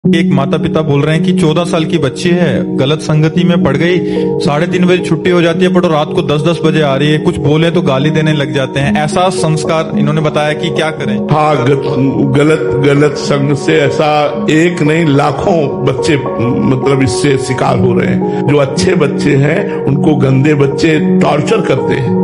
एक माता पिता बोल रहे हैं कि 14 साल की बच्ची है, गलत संगति में पड़ गई, 3:30 बजे छुट्टी हो जाती है पर रात को 10-10 बजे आ रही है, कुछ बोले तो गाली देने लग जाते हैं। ऐसा संस्कार इन्होंने बताया कि क्या करें। हाँ, गलत गलत संग से ऐसा एक नहीं लाखों बच्चे मतलब इससे शिकार हो रहे हैं। जो अच्छे बच्चे हैं उनको गंदे बच्चे टॉर्चर करते हैं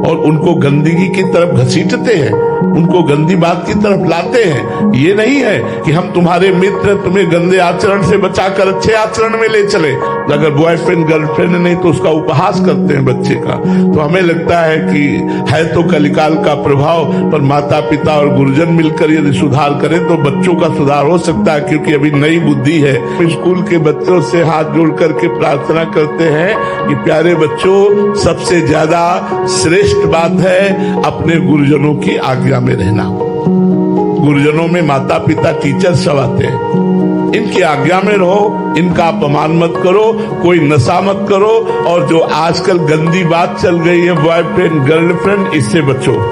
और उनको गंदगी की तरफ घसीटते हैं, उनको गंदी बात की तरफ लाते हैं। ये नहीं है कि हम तुम्हारे मित्र तुम्हें गंदे आचरण से बचाकर अच्छे आचरण में ले चले। अगर बॉयफ्रेंड गर्लफ्रेंड नहीं तो उसका उपहास करते हैं बच्चे का। तो हमें लगता है कि है तो कलिकाल का प्रभाव, पर माता पिता और गुरुजन मिलकर यदि सुधार करें तो बच्चों का सुधार हो सकता है, क्योंकि अभी नई बुद्धि है। स्कूल के बच्चों से हाथ जोड़ करके प्रार्थना करते हैं कि प्यारे बच्चों, सबसे ज्यादा श्रेष्ठ बात है अपने गुरुजनों की आज्ञा में रहना। गुरुजनों में माता पिता टीचर सब आते हैं, इनकी आज्ञा में रहो, इनका अपमान मत करो, कोई नशा मत करो। और जो आजकल गंदी बात चल गई है बॉयफ्रेंड गर्लफ्रेंड, इससे बचो।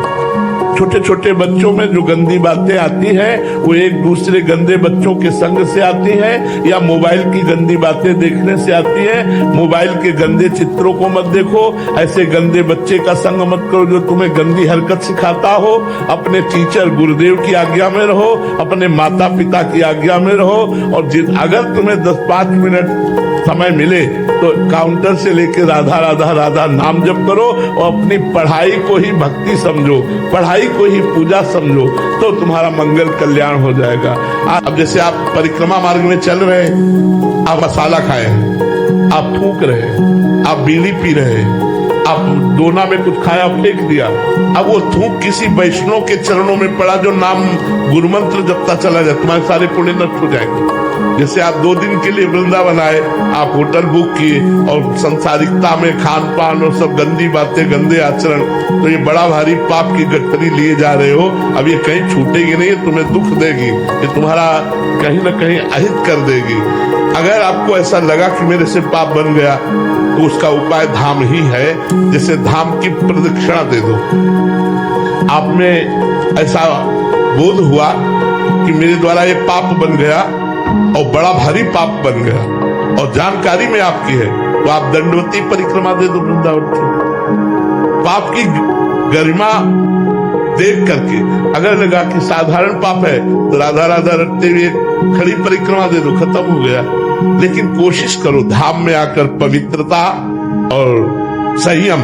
छोटे छोटे बच्चों में जो गंदी बातें आती हैं वो एक दूसरे गंदे बच्चों के संग से आती हैं या मोबाइल की गंदी बातें देखने से आती हैं। मोबाइल के गंदे चित्रों को मत देखो, ऐसे गंदे बच्चे का संग मत करो जो तुम्हें गंदी हरकत सिखाता हो। अपने टीचर गुरुदेव की आज्ञा में रहो, अपने माता पिता की आज्ञा में रहो। और अगर तुम्हें 10-5 मिनट समय मिले तो काउंटर से लेकर राधा राधा राधा नाम जप करो और अपनी पढ़ाई को ही भक्ति समझो, पढ़ाई को ही पूजा समझो, तो तुम्हारा मंगल कल्याण हो जाएगा। अब जैसे आप परिक्रमा मार्ग में चल रहे, आप मसाला खाए, आप थूक रहे, आप बीड़ी पी रहे, आप दोना में कुछ खाया फेंक दिया, अब वो थूक किसी वैष्णव के चरणों में पड़ा जो नाम गुरुमंत्र जपता चला जाए, तुम्हारे सारे पुण्य नष्ट हो जाएंगे। जैसे आप 2 दिन के लिए वृंदावन आए, आप होटल बुक किए और संसारिकता में खान पान और सब गंदी बातें गंदे आचरण, तो ये बड़ा भारी पाप की गठरी लिए जा रहे हो। अब ये कहीं छूटेगी नहीं, तुम्हें दुख देगी, ये तुम्हारा कहीं ना कहीं अहित कर देगी। अगर आपको ऐसा लगा कि मेरे से पाप बन गया तो उसका उपाय धाम ही है। जैसे धाम की प्रदक्षिणा दे दो। आप में ऐसा बोध हुआ कि मेरे द्वारा ये पाप बन गया और बड़ा भारी पाप बन गया और जानकारी में आपकी है, तो आप दंडवती परिक्रमा दे दो वृंदावन की। पाप की गरिमा देख करके अगर लगा कि साधारण पाप है तो राधा राधा रटते हुए खड़ी परिक्रमा दे दो, खत्म हो गया। लेकिन कोशिश करो धाम में आकर पवित्रता और संयम,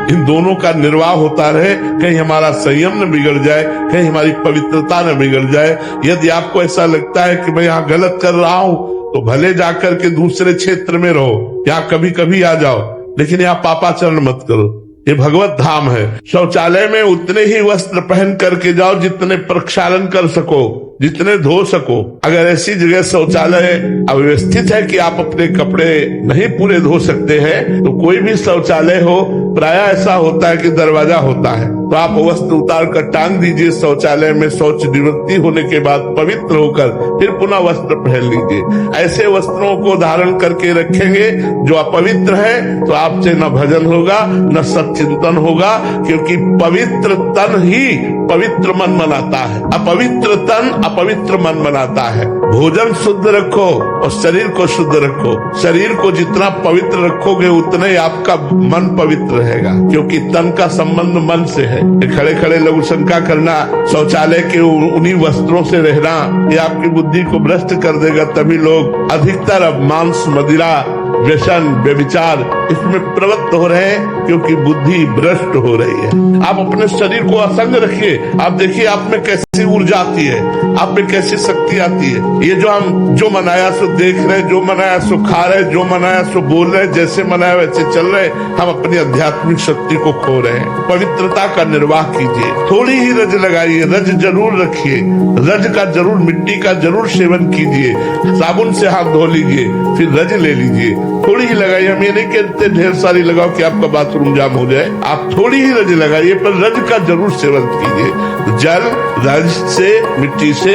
इन दोनों का निर्वाह होता रहे। कहीं हमारा संयम न बिगड़ जाए, कहीं हमारी पवित्रता न बिगड़ जाए। यदि आपको ऐसा लगता है कि मैं यहाँ गलत कर रहा हूँ तो भले जाकर के दूसरे क्षेत्र में रहो, यहाँ कभी कभी आ जाओ, लेकिन यहाँ पापाचरण मत करो। ये भगवत धाम है। शौचालय में उतने ही वस्त्र पहन करके जाओ जितने प्रक्षालन कर सको, जितने धो सको। अगर ऐसी जगह शौचालय अव्यवस्थित है कि आप अपने कपड़े नहीं पूरे धो सकते हैं, तो कोई भी शौचालय हो, प्राय ऐसा होता है कि दरवाजा होता है, तो आप वस्त्र उतार कर टांग दीजिए शौचालय में। शौच निवृत्ति होने के बाद पवित्र होकर फिर पुनः वस्त्र पहन लीजिए। ऐसे वस्त्रों को धारण करके रखेंगे जो अपवित्र है तो आपसे न भजन होगा न सत्चिंतन होगा, क्योंकि पवित्र तन ही पवित्र मन बनाता है, अपवित्र तन अपवित्र मन बनाता है। भोजन शुद्ध रखो और शरीर को शुद्ध रखो। शरीर को जितना पवित्र रखोगे उतना ही आपका मन पवित्र रहेगा, क्योंकि तन का संबंध मन से है। खड़े खड़े लघु शंका करना, शौचालय के उन्हीं वस्त्रों से रहना, ये आपकी बुद्धि को भ्रष्ट कर देगा। तभी लोग अधिकतर अब मांस मदिरा व्यसन व्यभिचार इसमें प्रवृत्त हो रहे हैं, क्योंकि बुद्धि भ्रष्ट हो रही है। आप अपने शरीर को असंग रखिए, आप देखिए आप में कैसी ऊर्जा आती है, आप में कैसी शक्ति आती है। ये जो हम जो मनाया सो देख रहे, जो मनाया सो खा रहे, जो मनाया सो बोल रहे, जैसे मनाया वैसे चल रहे, हम अपनी आध्यात्मिक शक्ति को खो रहे हैं। पवित्रता का निर्वाह कीजिए, थोड़ी ही रज लगाइए, रज जरूर रखिए, रज का जरूर, मिट्टी का जरूर सेवन कीजिए। साबुन से हाथ धो लीजिए, फिर रज ले लीजिए, थोड़ी ही लगाइए। हम ये नहीं कहते ढेर सारी लगाओ कि आपका बाथरूम जाम हो जाए, आप थोड़ी ही रज लगाइए, पर रज का जरूर सेवन कीजिए। जल रज से, मिट्टी से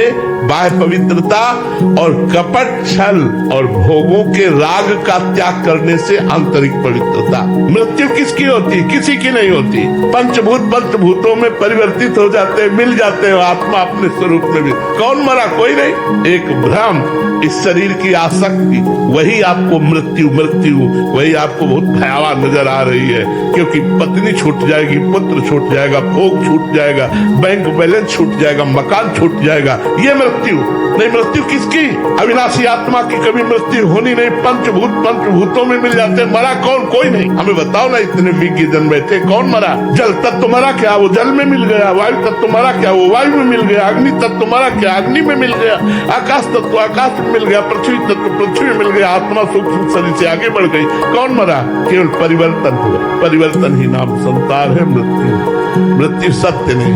बाह्य पवित्रता और कपट, छल और भोगों के राग का त्याग करने से आंतरिक पवित्रता। मृत्यु किसकी होती? किसी की नहीं होती। पंचभूत पंचभूतों में परिवर्तित हो जाते हैं, मिल जाते हैं आत्मा अपने स्वरूप में भी। कौन मरा? कोई नहीं। एक भ्रम, इस शरीर की आसक्ति, वही आपको मृत्यु वही आपको बहुत भयावह नजर आ रही है। क्योंकि पत्नी छूट जाएगी, पुत्र छूट जाएगा, भोग छूट जाएगा, बैंक बैलेंस छूट जाएगा, मकान छूट जाएगा, ये मृत्यु नहीं। मृत्यु किसकी? अविनाशी आत्मा की कभी मृत्यु होनी नहीं। पंचभूत पंचभूतों में मिल जाते। मरा कौन? कोई नहीं। हमें बताओ ना, इतने विज्ञ जन बैठे, कौन मरा? जल तत्व मरा क्या? वो जल में मिल गया। वायु तत्व मरा क्या? वो वायु में मिल गया। अग्नि तत्व मरा क्या? अग्नि में मिल गया। आकाश तत्व आकाश में मिल गया। पृथ्वी तत्व पृथ्वी में मिल गया। आत्मा सूक्ष्म शरीर से आगे बढ़ गई। कौन मरा? केवल परिवर्तन हुआ। परिवर्तन ही नाम संसार है। मृत्यु सत्य नहीं।